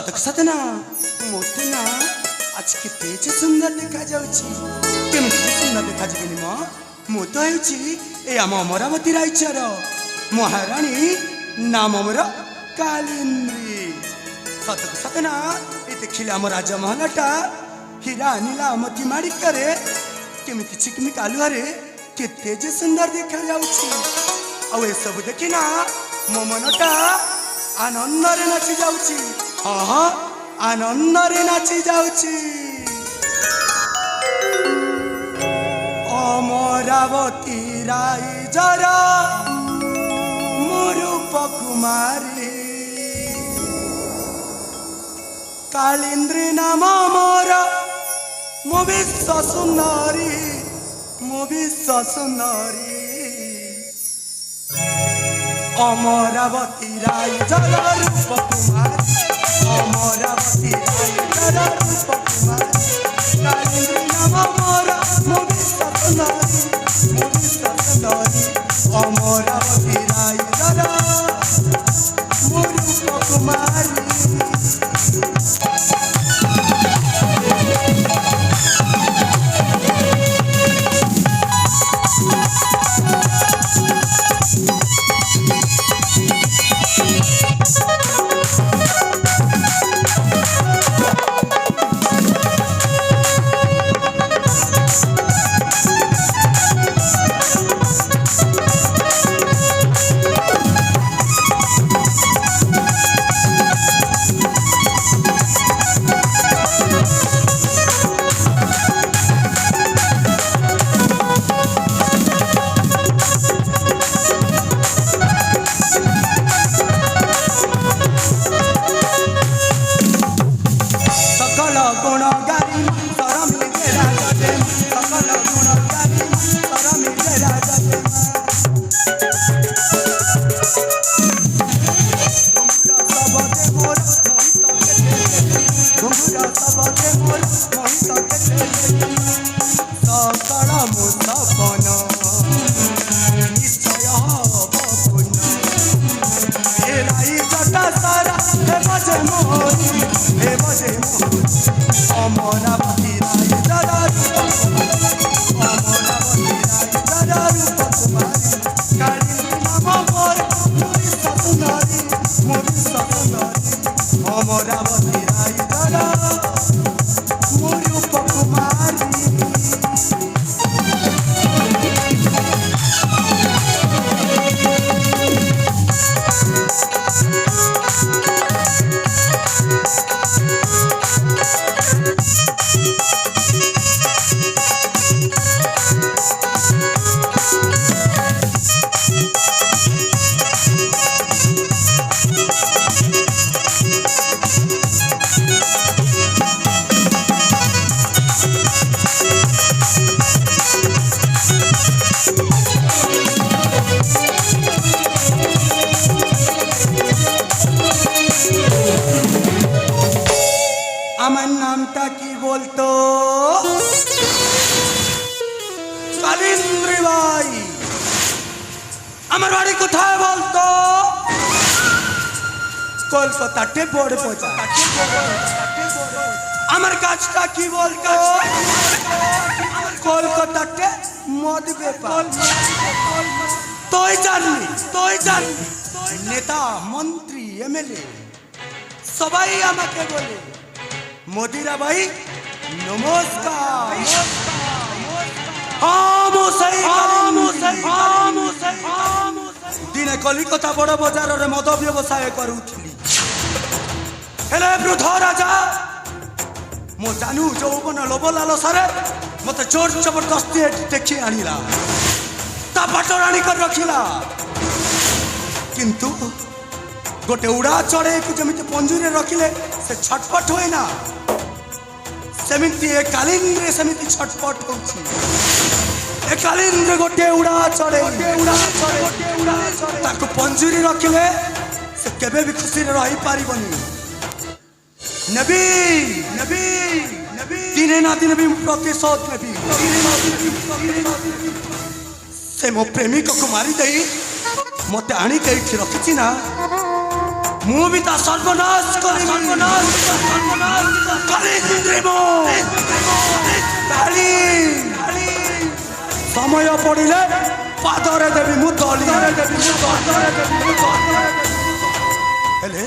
सतक सतना मोते ना आज केते सुंदर देखा जाउची केमिति सुंदर देखा जिबिनी म मु तो हेउची ए आम अमरावती राइचर महारानी नाम मोर कालिंदी सतक सतना ए देखिले आम राजमहलटा हीरा नीला मोती माणिक्ୟରେ केमिति चिकमिक आलुआरे केते जे सुंदर देखा जाउची आ ए सब देखिना मो मनटा आनंद रे नाची जाउची हाँ आनंद रे नाची जाउची अमरावती राइजर मुरूप कुमारी कालिंद्री नाम मोर मो विश्व सुंदरी मो विश्व सुंदरी अमरावती राइजर रूप कुमारी अमरावती राइजर रूप कुमारी कालिंदी नाम मोर मो विश्व सुंदरी मो विश्व सुंदरी अमरावती राइजर मो रूप कुमारी আমার নামটা কি বলতো কালিন্দ্রি ভাই আমার বাড়ি কোথায় বলতো কলকাতাতে বড় বাজার আমার কাজটা কি বলতো কলকাতাতে মদ বেপার তুই জানবি নেতা মন্ত্রী এমএলএ সবাই আমাকে বলে मोदीरा भाई नमस्कार दिने कलिकता बड़ बजार रे मद व्यवसाय करूथली हेले वृद्ध राजा मो जानू यौवन लोभ लालसारे मते जोर जबरदस्ती देखी आनिला ता बाटराणी कर रखिला किंतु गोटे उड़ा चढ़े को जमिति पंजुरे रखिले से छटपट होए ना सेमिति ए कालिंद्रे सेमिति छटपट होछि ए कालिंद्रे गोटे उड़ा चढ़े ताको पंजुरी रखिले से केबे भी खुशी रे रही पारिबनी नबी नबी नबी दिने ना दिन भी प्रतिशोध नबी से मो प्रेमिक को मारी दई मते आनी के रखिछि ना ମୁଁ ବି ତା ସର୍ବନାଶ କରିବି। ସମୟ ପଡ଼ିଲେ ପାଦରେ ଦେବି ମୁଁ ତଳି। ହେଲେ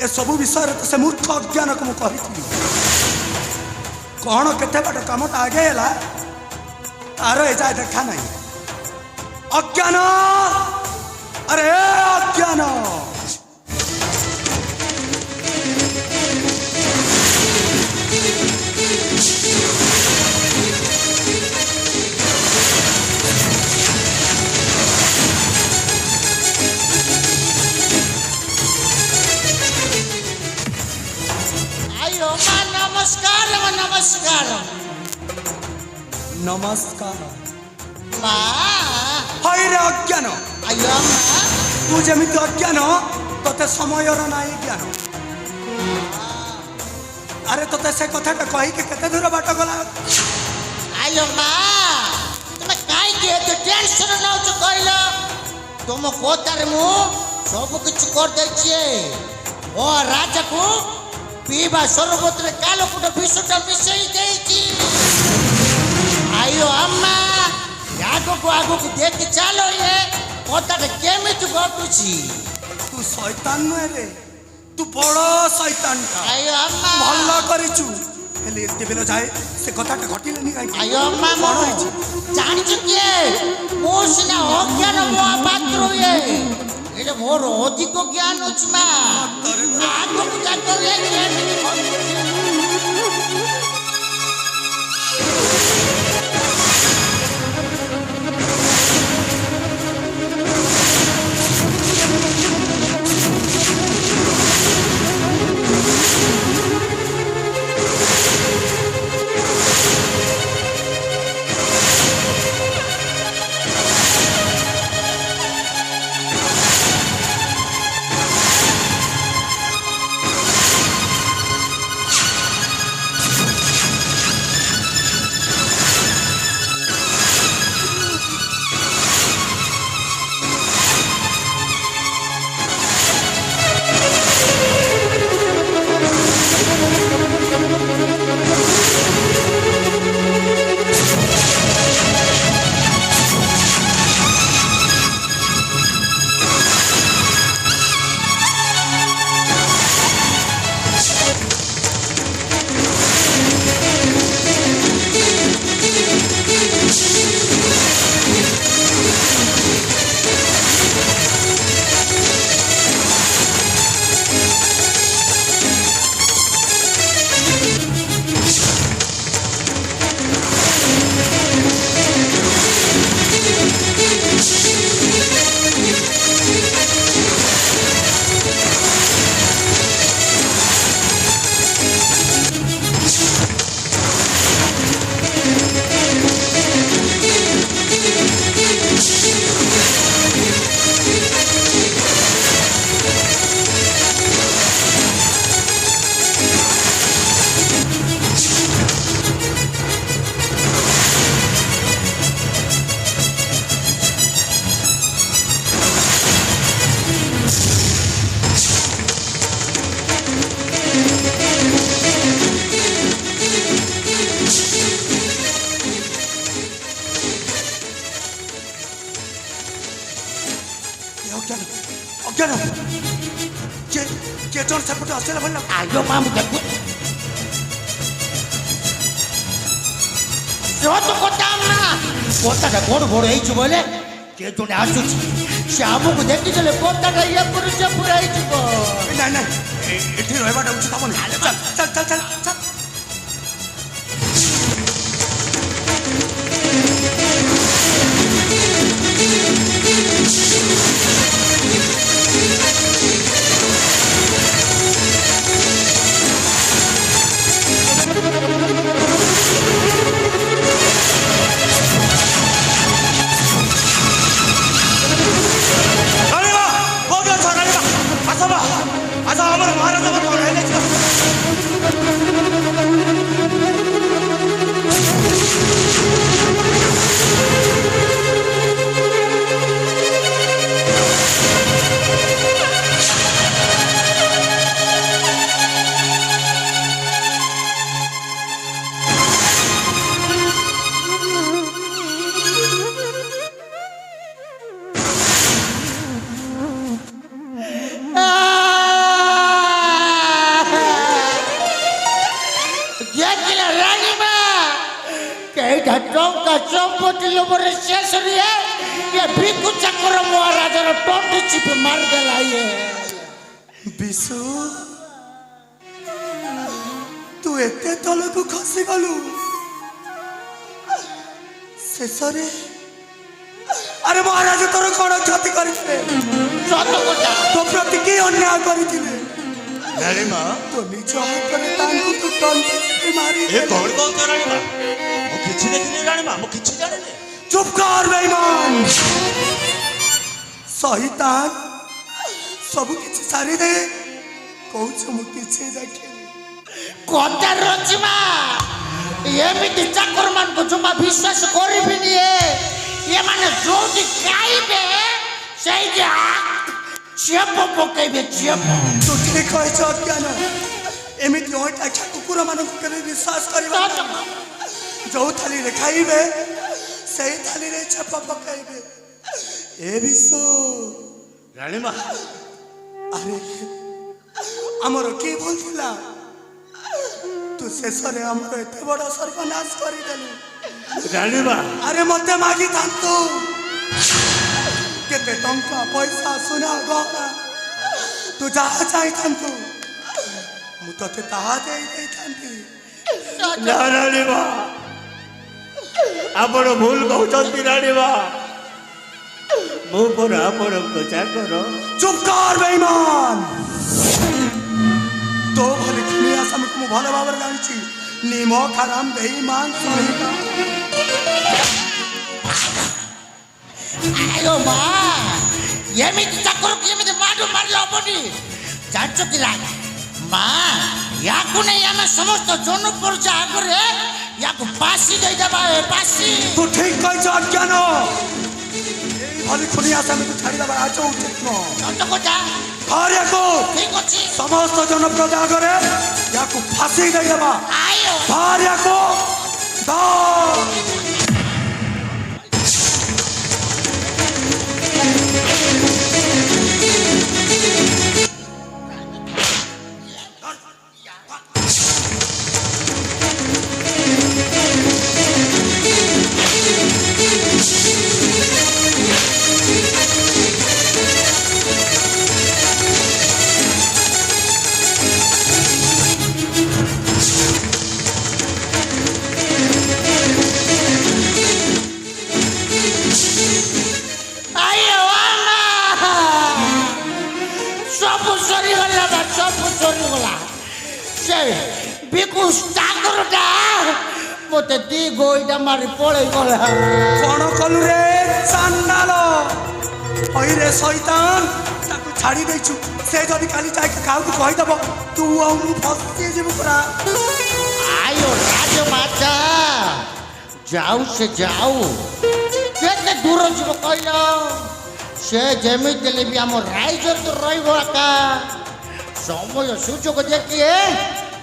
ଏସବୁ ବିଷୟରେ ତ ସେ ମୂର୍ଖ ଅଜ୍ଞାନକୁ ମୁଁ କହିଥିଲି। କ'ଣ କେତେ ବାଟ କାମଟା ଆଗେଇ ହେଲା ତାର ଏଯାଏ ଦେଖା ନାହିଁ। ଅଜ୍ଞାନ, ଆରେ ଅଜ୍ଞାନ, ନମସ୍କାର। ହଇରେ ଅଜ୍ଞାନ, ତୁ ଯେମିତି ଅଜ୍ଞାନ ତତେ ସମୟର ନାହିଁ ଜ୍ଞାନ। ଆରେ ତତେ ସେ କଥାଟା କହିକି କେତେ ଦୂର ବାଟ ଗଲା। ତୁମେ କାହିଁକି ଏତେ ଟେନସନ ନଉଛ କହିଲ? ତୁମ କଥାରେ ମୁଁ ସବୁ କିଛି କରିଦେଇଛି। ଓ ରାଜାକୁ ପିଇବା ସରବତରେ କାଲକୁଟ ବିଷଟା ମିଶେଇ ଦେଇଛି। ଆମ୍ମା, ଆଗକୁ ଆଗକୁ ଦେଖି ଚାଲ, ଏ କଥାଟା କେମିତି ଘଟୁଛି। ତୁ ଶୈତାନ ନୁହେଁ ରେ, ତୁ ବଡ଼ ଶୈତାନଟା। ଆମ୍ମା, ଭଲ କରିଛୁ। ହେଲେ ଏତେ ବେଳ ଯାଏ ସେ କଥାଟା ଘଟିଲେନି କାହିଁକି? ଆମ୍ମା, କ'ଣ ହେଇଛି? ଜାଣିଛୁ କିଏ? ମୁଁ ସିନା ଅଜ୍ଞାନ ମହାପାତ୍ର ହୁଏ, ହେଲେ ମୋର ଅଧିକ ଜ୍ଞାନ ଅଛି ମା। ଆଗକୁ ଯାକଲେ କେମିତି ଘଟୁଛି। ଅଜ୍ଞାନ କିଏ ଜଣ ସେପଟେ ଆସିଲା ଭଲ। ମା, ମୁଁ ଦେଖୁ କଥାଟା ବଡ଼ ବଡ଼ ହେଇଛୁ ବୋଇଲେ କିଏ ଜଣେ ଆସୁଛି। ସେ ଆମକୁ ଦେଖିଦେଲେ କଥାଟା ଇଏ ପୁରା ହେଇଯିବ। ନାଇଁ ନାଇଁ, ଏଠି ରହିବାଟା ଉଚିତ ହବନି। ଚାଲ ଚାଲ ଚାଲ ଚାଲ ଚାଲ। ଆସ ଆମର ମହାରାଜା ଟଙ୍କା ଚମ୍ପତି ଲୋଭରେ ଶେଷରେ ଏ ଭିକୁ ଚାକର ମହାରାଜର ଟଣ୍ଟି ଚିପି ମାରିଦେଲା ଇଏ। ବିଶୁ ତୁ ଏତେ ତଳକୁ ଖସିଗଲୁ ଶେଷରେ ଆରେ ମହାରାଜ ତୋର କଣ କ୍ଷତି କରିଥିଲେ? ସତ କଥା। ତୋ ପ୍ରତି କି ଅନ୍ୟାୟ କରିଥିଲେ? ରାଣୀମା ତୋ ନିଜ ହାତରେ ତାଙ୍କୁ ତୁ ଟଣ୍ଟି ଚିପି ମାରି ଏ କଣ କହୁଛ ରାଣୀମା? ମୁଁ କିଛି ଦେଖିନି ରାଣୀମା, ମୁଁ କିଛି ଜାଣିନି। চুপ কর বেঈমান শয়তান সবু কিছু সারি দে কৌছ মু কিছু দেখিনি কথা রচিমা এমিতি চাকর মানকু জমা বিশ্বাস করিবিনি এ মানে যদি খাইবে সেই যে চেপ পকাইবে চেপ। তু ঠিক কইছ কেন এমিতি ওইটা খা কুকুর মানকু কেবে বিশ্বাস করিবা जो थाली रे खाइबे সেই থালি রে চাপা পকাইবে এ বিশু রাণীমা আরে আমার কি ভুল ଥିଲା তু শেষরে আমার এতে বড় সর্বনাশ করে দেলু রাণীমা আরে মতে মাগি থান্তু কেতে টঙ্কা পয়সা সোনা গহনা তু যাহা চাই থান্তু মু তোতে তাহা দেই দেই থান্তি না রাণীমা ଆପଣ ଭୁଲ କହୁଛନ୍ତି ରାଣୀମା। ମୁଁ ପରା ଆପଣଙ୍କ ଚାକର। চুপ কর বেঈমান তো ভলে খুনি আসামিকে মু ভালো ভাবে জানিছি নিমক হারাম বেঈমান সহিতা আয়ো মা এমিতি চাকর এমিতি মাডু মারলে হবনি জানছো কি রাগ মা ইয়াকু নেই আমি সমস্ত জনপর্যা আগরে ইয়াকু পাশি দেই দেবা পাশি। তু ঠিক কইছ কেন এই ভলে খুনি আসামিকে ছাড়ি দেবার আজ উচিত নয় সত্য কথা। ভারিয়াকু ঠিক আছে সমস্ত জনপ্রজা করে ইয়াকু ফাঁসি দেই দেবা আয়ো ভারিয়াকু দাও আয়ো আমা সবু সরিগলা বা সবু সরিগলা সে বিকুশ চাকরটা মতে দি গইটা মারি পড়ে গলা। কোন কলু রে চান্ডাল ওইরে শয়তান তাকে ছাড়ি দেইছু সে যদি কালি যাইকে কাউকে কইদব তু আউ মু ফসি যাবো পুরা আয়ো রাজমাতা যাও সে যাও কেতে দূর যাব কইল সে যেমিতি হেলে বি আমার রাইজর তো রইব একা সময় সুযোগ দেখিয়ে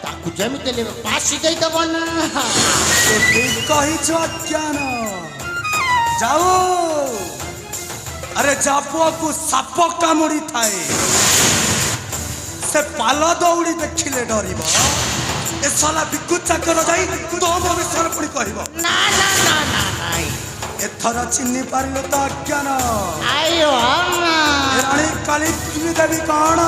তাকে যেমিতি হেলে পাশি দেই দেব না। তো ঠিক কহিছ জ্ঞান যাও আরে জাপুয়াকু সাপ কামুড়ি থায়ে সে পাল দৌড়ি দেখিলে ডরিব এ সালা বিকু চাকর যাই তো ভবিষ্যৎ পুଣି কহিব না না না না নাই এথর চিহ্নি পারিল তো অজ্ঞান আয়ো আমা রানী কালী দেবী কণ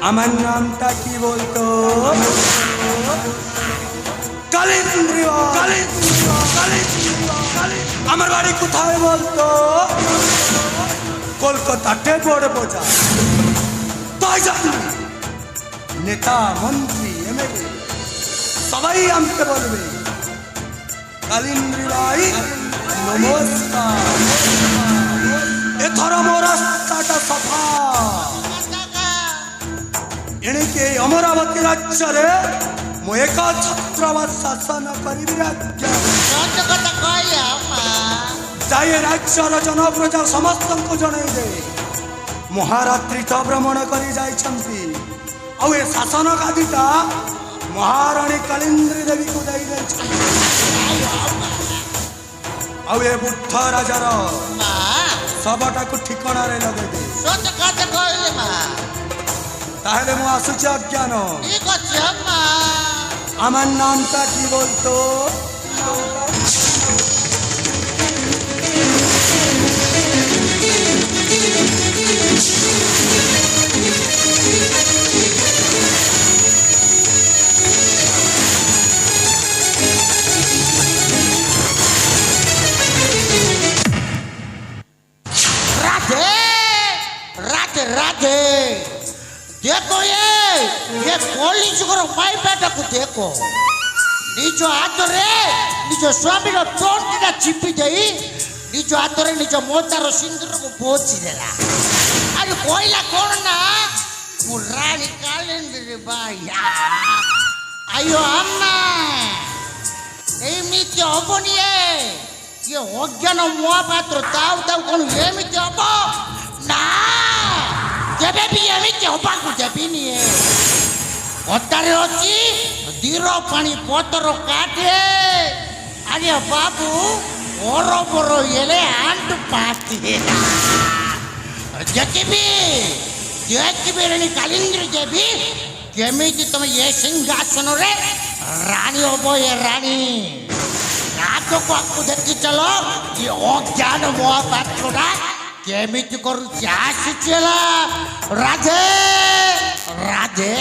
আমার নামটা কি বলতো কালিন্দ্রিয় আমার বাড়ি কোথায় বলতো কলকাতাতে বড় বাজার তাই জানি নেতা মন্ত্রী এমএলএ সবাই আমাকে বলবে কালিন্দ্রি ভাই নমস্কার এথর মোর রাস্তাটা সফা এণিকে অমরাবতী রাজ্যরে মু এক ছত্রবাদ শাসন করিবি রাজ্য সত্য কথা কইলে আমা যাই রাজ্যর জনপ্রজা সমস্তଙ୍କୁ জଣାଇ দে মহারাত্রি তো ভ্রমণ করে যাইছন্তি ଆଉ ଏ ଶାସନ ଗାଦିଟା ମହାରାଣୀ କାଳିନ୍ଦ୍ରୀ ଦେବୀକୁ ଦେଇ ଦେଇଛନ୍ତି ଆଉ ଏ ବୁଦ୍ଧ ରାଜାର মা ଶବଟାକୁ ଠିକଣାରେ ଲଗେଇ ଦେ সত্য কথা কইলে মা ତାହେଲେ ମୁଁ ଆସୁଛି ଅଜ୍ଞାନ ঠিক আছে আমা আমার নামটা কি বলতো? রাধে রাধে রাধে দেখো এ কলি যুগর মাই বেটাକୁ দেখো নিজ হাତରେ নিজ ସ୍ୱାମୀର ତଣ୍ଟିଟା ଚିପି ଦେଇ ନିଜ ହାତରେ ନିଜ ମୋତାର ସିନ୍ଦୁରକୁ ପୋଛି ଦେଲା। ଆରେ କହିଲା କ'ଣ ନା ମୁଁ ରାଣୀ କାଳିନ୍ଦୀରେ ବାୟା ଆୟୋ ଆମ୍ମା ଏମିତି ହବନି ଇଏ ଅଜ୍ଞାନ ମହାପାତ୍ର ତାଉ ତାଉ କ'ଣ ଏମିତି ହବ ନା କେବେ ବି ଏମିତି ହବାକୁ ଦେବିନି କଥାରେ ଅଛି ଧୀର ପାଣି ପତର କାଟେ ଆରେ ବାବୁ ବର ହେଲେ ଆଣ୍ଟ ପାତି ଦେଖିବି ରାଣୀ କାଳିନ୍ଦୀ ଦେବି କେମିତି ତମେ ଏ ସିଂହାସନରେ ରାଣୀ ହବ ଏ ରାଣୀ ଆଗକୁ ଆଗକୁ ଦେଖି ଚାଲ ଏ ଅଜ୍ଞାନ ମହାପାତ୍ରଟା କେମିତି କରୁଛି ଆସୁଛି ହେଲା ରାଧେ ରାଧେ